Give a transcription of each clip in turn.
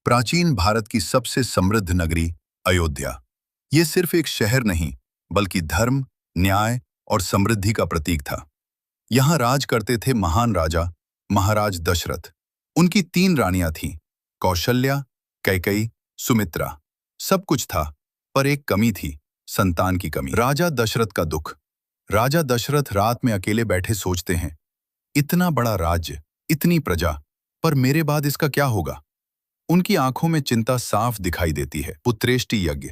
प्राचीन भारत की सबसे समृद्ध नगरी अयोध्या। ये सिर्फ एक शहर नहीं, बल्कि धर्म, न्याय और समृद्धि का प्रतीक था। यहाँ राज करते थे महान राजा महाराज दशरथ। उनकी 3 रानियां थीं, कौशल्या, कैकेयी, सुमित्रा। सब कुछ था, पर एक कमी थी, संतान की कमी। राजा दशरथ का दुख। राजा दशरथ रात में अकेले बैठे सोचते हैं, इतना बड़ा राज्य, इतनी प्रजा, पर मेरे बाद इसका क्या होगा। उनकी आंखों में चिंता साफ दिखाई देती है। पुत्रेष्टि यज्ञ।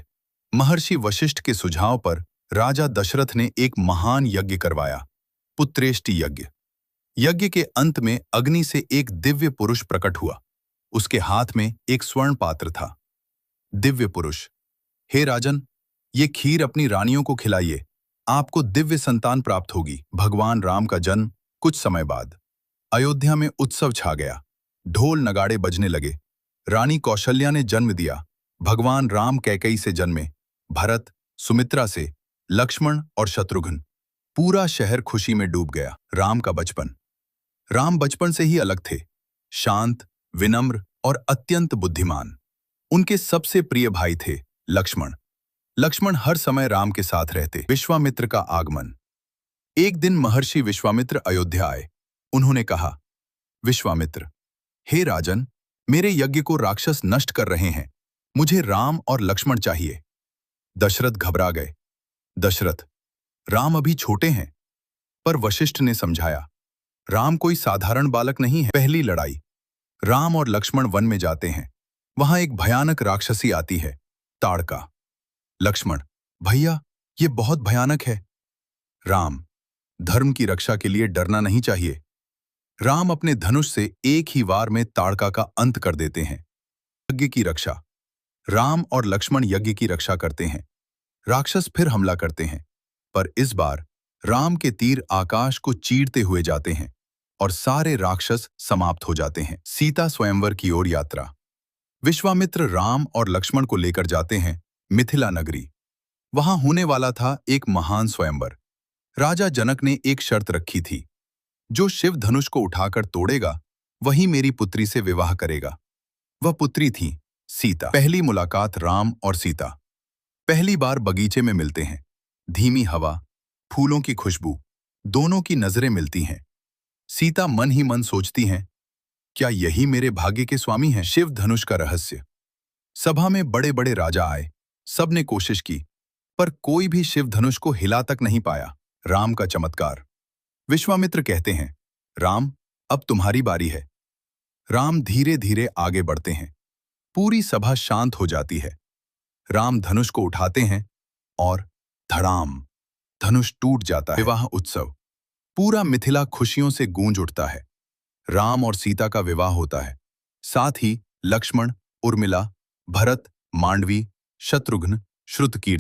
महर्षि वशिष्ठ के सुझाव पर राजा दशरथ ने एक महान यज्ञ करवाया, पुत्रेष्टि यज्ञ। यज्ञ के अंत में अग्नि से एक दिव्य पुरुष प्रकट हुआ। उसके हाथ में एक स्वर्ण पात्र था। दिव्य पुरुष, हे राजन, ये खीर अपनी रानियों को खिलाइए, आपको दिव्य संतान प्राप्त होगी। भगवान राम का जन्म कुछ समय बाद। अयोध्या में उत्सव छा गया। ढोल नगाड़े बजने लगे। रानी कौशल्या ने जन्म दिया। भगवान राम कैकेयी से जन्मे, भरत, सुमित्रा से, लक्ष्मण और शत्रुघ्न। पूरा शहर खुशी में डूब गया। राम का बचपन। राम बचपन से ही अलग थे, शांत, विनम्र और अत्यंत बुद्धिमान। उनके सबसे प्रिय भाई थे लक्ष्मण। लक्ष्मण हर समय राम के साथ रहते। विश्वामित्र का आगमन। एक दिन महर्षि विश्वामित्र अयोध्या आए। उन्होंने कहा, विश्वामित्र, हे राजन, मेरे यज्ञ को राक्षस नष्ट कर रहे हैं, मुझे राम और लक्ष्मण चाहिए। दशरथ घबरा गए। दशरथ, राम अभी छोटे हैं। पर वशिष्ठ ने समझाया, राम कोई साधारण बालक नहीं है। पहली लड़ाई। राम और लक्ष्मण वन में जाते हैं। वहां एक भयानक राक्षसी आती है, ताड़का। लक्ष्मण, भैया, ये बहुत भयानक है। राम, धर्म की रक्षा के लिए डरना नहीं चाहिए। राम अपने धनुष से एक ही वार में ताड़का का अंत कर देते हैं। यज्ञ की रक्षा। राम और लक्ष्मण यज्ञ की रक्षा करते हैं। राक्षस फिर हमला करते हैं, पर इस बार राम के तीर आकाश को चीरते हुए जाते हैं और सारे राक्षस समाप्त हो जाते हैं। सीता स्वयंवर की ओर यात्रा। विश्वामित्र राम और लक्ष्मण को लेकर जाते हैं मिथिला नगरी। वहां होने वाला था एक महान स्वयंवर। राजा जनक ने एक शर्त रखी थी, जो शिव धनुष को उठाकर तोड़ेगा, वही मेरी पुत्री से विवाह करेगा। वह पुत्री थी सीता। पहली मुलाकात राम और सीता। पहली बार बगीचे में मिलते हैं। धीमी हवा, फूलों की खुशबू, दोनों की नजरें मिलती हैं। सीता मन ही मन सोचती हैं, क्या यही मेरे भाग्य के स्वामी हैं। शिव धनुष का रहस्य। सभा में बड़े बड़े राजा आए। सबने कोशिश की, पर कोई भी शिव धनुष को हिला तक नहीं पाया। राम का चमत्कार। विश्वामित्र कहते हैं, राम, अब तुम्हारी बारी है। राम धीरे धीरे आगे बढ़ते हैं। पूरी सभा शांत हो जाती है। राम धनुष को उठाते हैं और धड़ाम, धनुष टूट जाता है। विवाह उत्सव। पूरा मिथिला खुशियों से गूंज उठता है। राम और सीता का विवाह होता है। साथ ही लक्ष्मण, उर्मिला, भरत, मांडवी, शत्रुघ्न, श्रुतकीर्ति